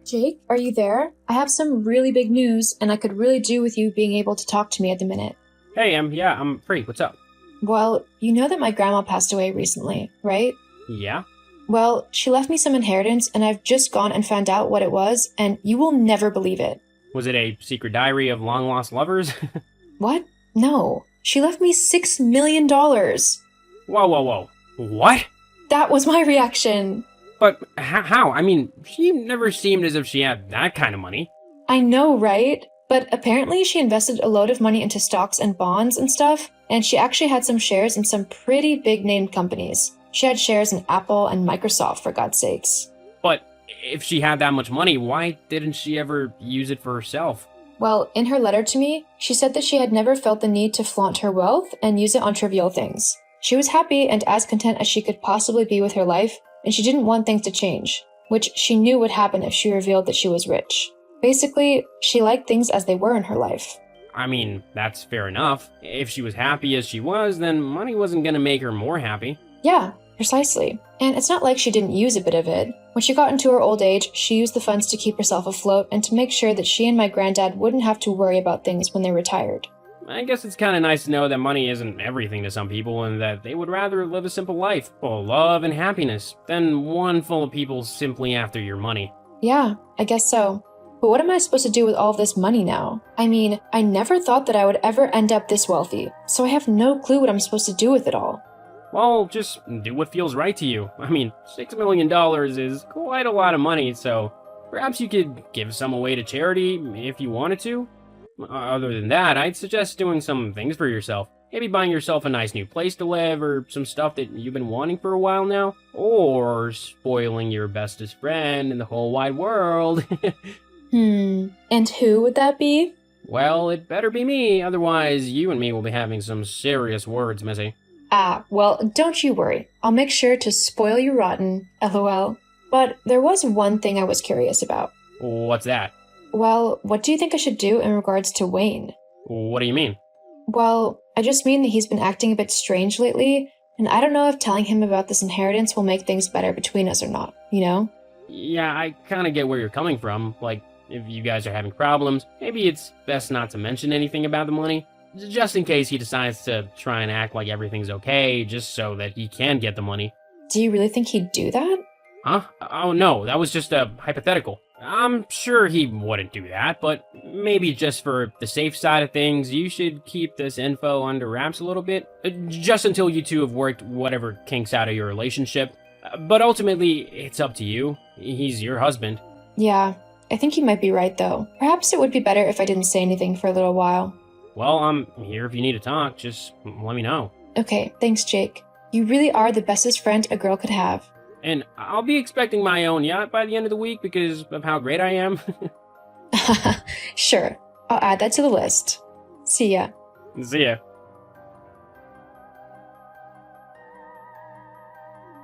Jake, are you there? I have some really big news, and I could really do with you being able to talk to me at the minute. Hey, I'm free. What's up? Well, you know that my grandma passed away recently, right? Yeah? Well, she left me some inheritance, and I've just gone and found out what it was, and you will never believe it. Was it a secret diary of long lost lovers? What? No. She left me $6 million. Whoa. What? That was my reaction. But how? I mean, she never seemed as if she had that kind of money. I know, right? But apparently she invested a load of money into stocks and bonds and stuff, and she actually had some shares in some pretty big named companies. She had shares in Apple and Microsoft, for God's sakes. But if she had that much money, why didn't she ever use it for herself? Well, in her letter to me, she said that she had never felt the need to flaunt her wealth and use it on trivial things. She was happy and as content as she could possibly be with her life, and she didn't want things to change, which she knew would happen if she revealed that she was rich. Basically, she liked things as they were in her life. I mean, that's fair enough. If she was happy as she was, then money wasn't gonna make her more happy. Yeah, precisely. And it's not like she didn't use a bit of it. When she got into her old age, she used the funds to keep herself afloat and to make sure that she and my granddad wouldn't have to worry about things when they retired. I guess it's kind of nice to know that money isn't everything to some people and that they would rather live a simple life, full of love and happiness, than one full of people simply after your money. Yeah, I guess so. But what am I supposed to do with all of this money now? I mean, I never thought that I would ever end up this wealthy, so I have no clue what I'm supposed to do with it all. Well, just do what feels right to you. I mean, $6 million is quite a lot of money, so perhaps you could give some away to charity if you wanted to. Other than that, I'd suggest doing some things for yourself. Maybe buying yourself a nice new place to live, or some stuff that you've been wanting for a while now. Or spoiling your bestest friend in the whole wide world. And who would that be? Well, it better be me, otherwise you and me will be having some serious words, Missy. Well, don't you worry. I'll make sure to spoil you rotten, lol. But there was one thing I was curious about. What's that? Well, what do you think I should do in regards to Wayne? What do you mean? Well, I just mean that he's been acting a bit strange lately, and I don't know if telling him about this inheritance will make things better between us or not, you know? Yeah, I kinda get where you're coming from. Like, if you guys are having problems, maybe it's best not to mention anything about the money. Just in case he decides to try and act like everything's okay, just so that he can get the money. Do you really think he'd do that? Huh? Oh no, that was just a hypothetical. I'm sure he wouldn't do that, but maybe just for the safe side of things, you should keep this info under wraps a little bit, just until you two have worked whatever kinks out of your relationship. But ultimately, it's up to you. He's your husband. Yeah, I think you might be right though. Perhaps it would be better if I didn't say anything for a little while. Well, I'm here if you need to talk, just let me know. Okay, thanks, Jake. You really are the bestest friend a girl could have. And I'll be expecting my own yacht by the end of the week because of how great I am. Sure, I'll add that to the list. See ya. See ya.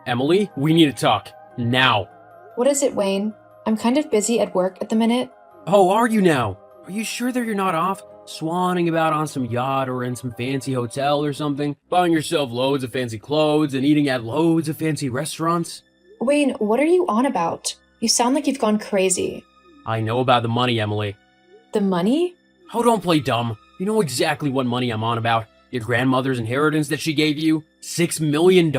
Emily, we need to talk. Now. What is it, Wayne? I'm kind of busy at work at the minute. Oh, are you now? Are you sure that you're not off? Swanning about on some yacht or in some fancy hotel or something? Buying yourself loads of fancy clothes and eating at loads of fancy restaurants? Wayne, what are you on about? You sound like you've gone crazy. I know about the money, Emily. The money? Oh, don't play dumb. You know exactly what money I'm on about. Your grandmother's inheritance that she gave you? $6 million?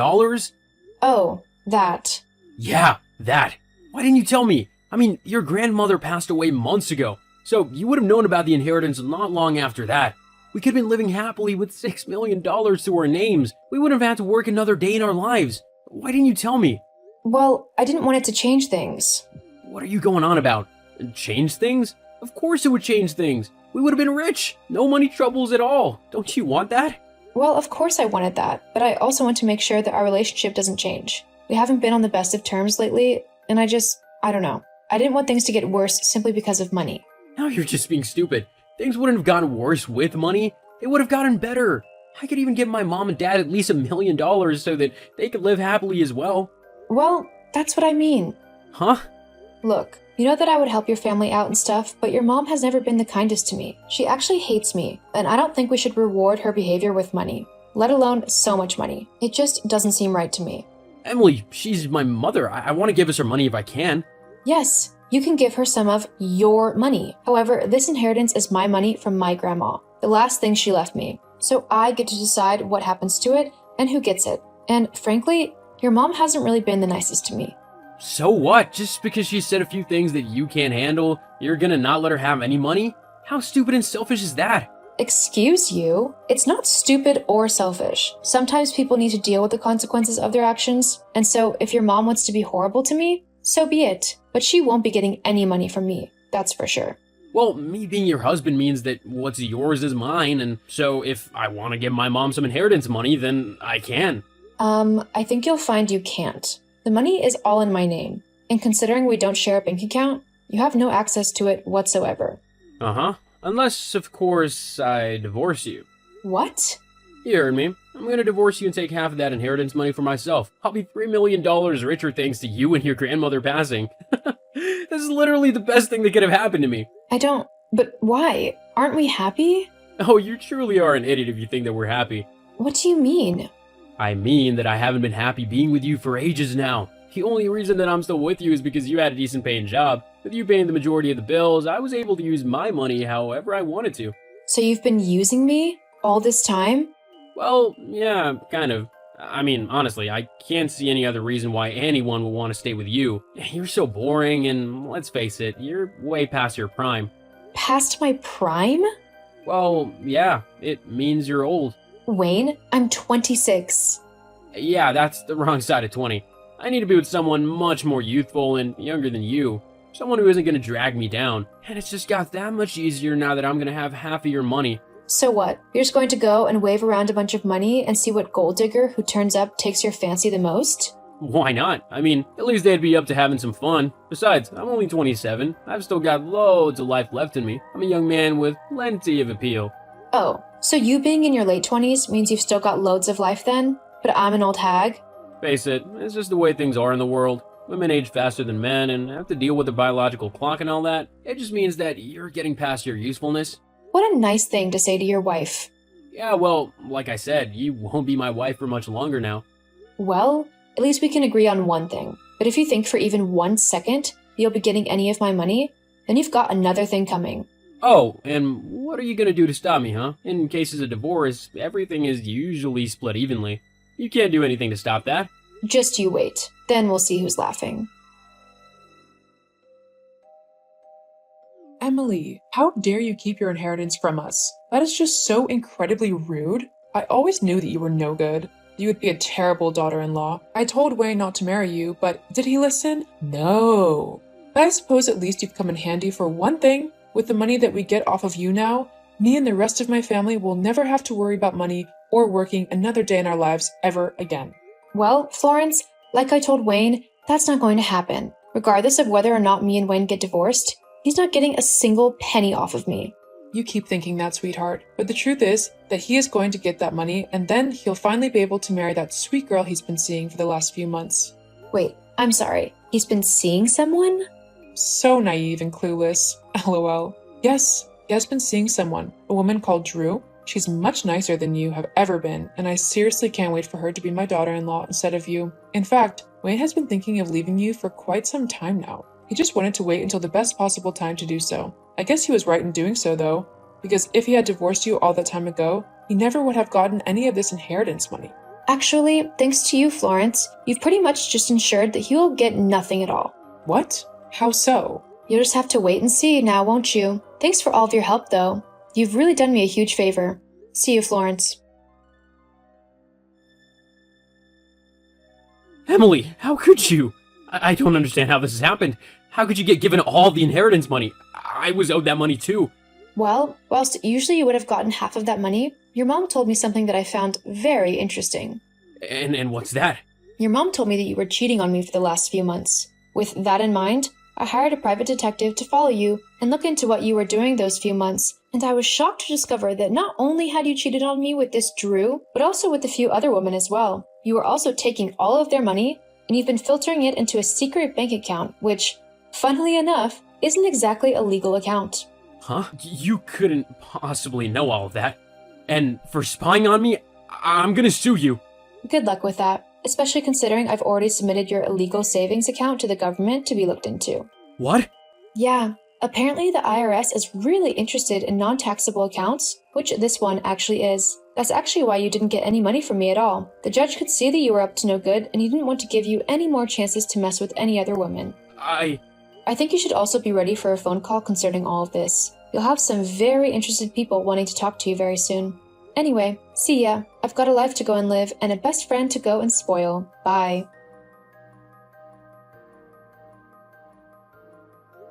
Oh, that. Yeah, that. Why didn't you tell me? I mean, your grandmother passed away months ago, so you would have known about the inheritance not long after that. We could have been living happily with $6 million to our names. We wouldn't have had to work another day in our lives. Why didn't you tell me? Well, I didn't want it to change things. What are you going on about? Change things? Of course it would change things. We would have been rich. No money troubles at all. Don't you want that? Well, of course I wanted that, but I also want to make sure that our relationship doesn't change. We haven't been on the best of terms lately, and I don't know. I didn't want things to get worse simply because of money. Now you're just being stupid. Things wouldn't have gotten worse with money. They would have gotten better. I could even give my mom and dad at least $1 million so that they could live happily as well. Well, that's what I mean. Huh? Look, you know that I would help your family out and stuff, but your mom has never been the kindest to me. She actually hates me, and I don't think we should reward her behavior with money, let alone so much money. It just doesn't seem right to me. Emily, she's my mother. I want to give us her money if I can. Yes, You can give her some of your money. However, this inheritance is my money from my grandma, the last thing she left me. So I get to decide what happens to it and who gets it. And frankly, your mom hasn't really been the nicest to me. So what? Just because she said a few things that you can't handle, you're gonna not let her have any money? How stupid and selfish is that? Excuse you? It's not stupid or selfish. Sometimes people need to deal with the consequences of their actions, and so if your mom wants to be horrible to me, so be it. But she won't be getting any money from me, that's for sure. Well, me being your husband means that what's yours is mine, and so if I want to give my mom some inheritance money, then I can. I think you'll find you can't. The money is all in my name, and considering we don't share a bank account, you have no access to it whatsoever. Uh-huh. Unless, of course, I divorce you. What? You heard me. I'm gonna divorce you and take half of that inheritance money for myself. I'll be $3 million richer thanks to you and your grandmother passing. This is literally the best thing that could have happened to me. But why? Aren't we happy? Oh, you truly are an idiot if you think that we're happy. What do you mean? I mean that I haven't been happy being with you for ages now. The only reason that I'm still with you is because you had a decent paying job. With you paying the majority of the bills, I was able to use my money however I wanted to. So you've been using me all this time? Well, yeah, kind of. I mean, honestly, I can't see any other reason why anyone would want to stay with you. You're so boring, and let's face it, you're way past your prime. Past my prime? Well, yeah, it means you're old. Wayne, I'm 26. Yeah, that's the wrong side of 20. I need to be with someone much more youthful and younger than you. Someone who isn't going to drag me down. And it's just got that much easier now that I'm going to have half of your money. So what? You're just going to go and wave around a bunch of money and see what gold digger who turns up takes your fancy the most? Why not? I mean, at least they'd be up to having some fun. Besides, I'm only 27. I've still got loads of life left in me. I'm a young man with plenty of appeal. Oh, so you being in your late 20s means you've still got loads of life then? But I'm an old hag? Face it, it's just the way things are in the world. Women age faster than men and have to deal with the biological clock and all that. It just means that you're getting past your usefulness. What a nice thing to say to your wife. Yeah, well, like I said, you won't be my wife for much longer now. Well, at least we can agree on one thing. But if you think for even 1 second you'll be getting any of my money, then you've got another thing coming. Oh, and what are you gonna do to stop me, huh? In cases of divorce, everything is usually split evenly. You can't do anything to stop that. Just you wait. Then we'll see who's laughing. Emily, how dare you keep your inheritance from us? That is just so incredibly rude. I always knew that you were no good. You would be a terrible daughter-in-law. I told Wayne not to marry you, but did he listen? No. But I suppose at least you've come in handy for one thing. With the money that we get off of you now, me and the rest of my family will never have to worry about money or working another day in our lives ever again. Well, Florence, like I told Wayne, that's not going to happen. Regardless of whether or not me and Wayne get divorced, he's not getting a single penny off of me. You keep thinking that, sweetheart, but the truth is that he is going to get that money and then he'll finally be able to marry that sweet girl he's been seeing for the last few months. Wait, I'm sorry. He's been seeing someone? So naive and clueless. LOL. Yes, he has been seeing someone, a woman called Drew. She's much nicer than you have ever been, and I seriously can't wait for her to be my daughter-in-law instead of you. In fact, Wayne has been thinking of leaving you for quite some time now. He just wanted to wait until the best possible time to do so. I guess he was right in doing so, though, because if he had divorced you all that time ago, he never would have gotten any of this inheritance money. Actually, thanks to you, Florence, you've pretty much just ensured that he will get nothing at all. What? How so? You'll just have to wait and see now, won't you? Thanks for all of your help, though. You've really done me a huge favor. See you, Florence. Emily, how could you? I don't understand how this has happened. How could you get given all the inheritance money? I was owed that money too. Well, whilst usually you would have gotten half of that money, your mom told me something that I found very interesting. And what's that? Your mom told me that you were cheating on me for the last few months. With that in mind, I hired a private detective to follow you and look into what you were doing those few months, and I was shocked to discover that not only had you cheated on me with this Drew, but also with a few other women as well. You were also taking all of their money, and you've been filtering it into a secret bank account, which, funnily enough, isn't exactly a legal account. Huh? You couldn't possibly know all of that. And for spying on me, I'm gonna sue you. Good luck with that, especially considering I've already submitted your illegal savings account to the government to be looked into. What? Yeah, apparently the IRS is really interested in non-taxable accounts, which this one actually is. That's actually why you didn't get any money from me at all. The judge could see that you were up to no good, and he didn't want to give you any more chances to mess with any other woman. I think you should also be ready for a phone call concerning all of this. You'll have some very interested people wanting to talk to you very soon. Anyway, see ya. I've got a life to go and live, and a best friend to go and spoil. Bye.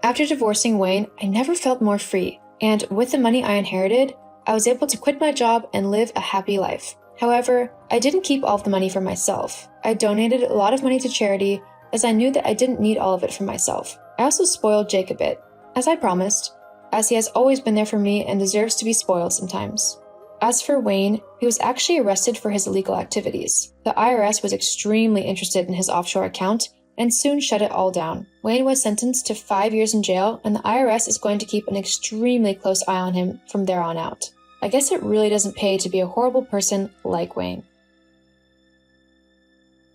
After divorcing Wayne, I never felt more free, and with the money I inherited, I was able to quit my job and live a happy life. However, I didn't keep all of the money for myself. I donated a lot of money to charity, as I knew that I didn't need all of it for myself. I also spoiled Jake a bit, as I promised, as he has always been there for me and deserves to be spoiled sometimes. As for Wayne, he was actually arrested for his illegal activities. The IRS was extremely interested in his offshore account and soon shut it all down. Wayne was sentenced to 5 years in jail, and the IRS is going to keep an extremely close eye on him from there on out. I guess it really doesn't pay to be a horrible person like Wayne.